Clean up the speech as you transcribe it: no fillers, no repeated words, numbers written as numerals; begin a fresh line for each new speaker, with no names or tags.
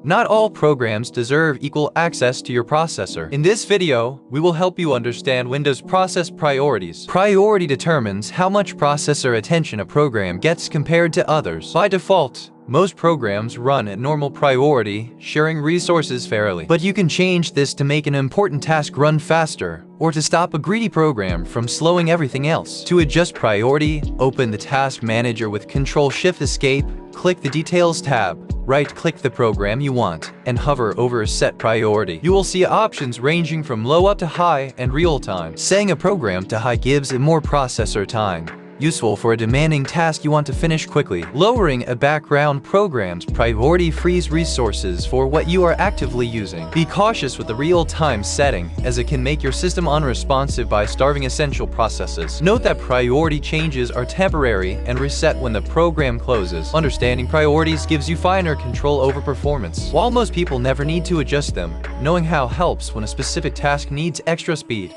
Not all programs deserve equal access to your processor. In this video, we will help you understand Windows process priorities. Priority determines how much processor attention a program gets compared to others. By default, most programs run at normal priority, sharing resources fairly. But you can change this to make an important task run faster, or to stop a greedy program from slowing everything else. To adjust priority, open the Task Manager with Ctrl-Shift-Escape, click the Details tab, right-click the program you want, and hover over a set priority. You will see options ranging from low up to high and real-time. Setting a program to high gives it more processor time, useful for a demanding task you want to finish quickly. Lowering a background program's priority frees resources for what you are actively using. Be cautious with the real-time setting, as it can make your system unresponsive by starving essential processes. Note that priority changes are temporary and reset when the program closes. Understanding priorities gives you finer control over performance. While most people never need to adjust them, knowing how helps when a specific task needs extra speed.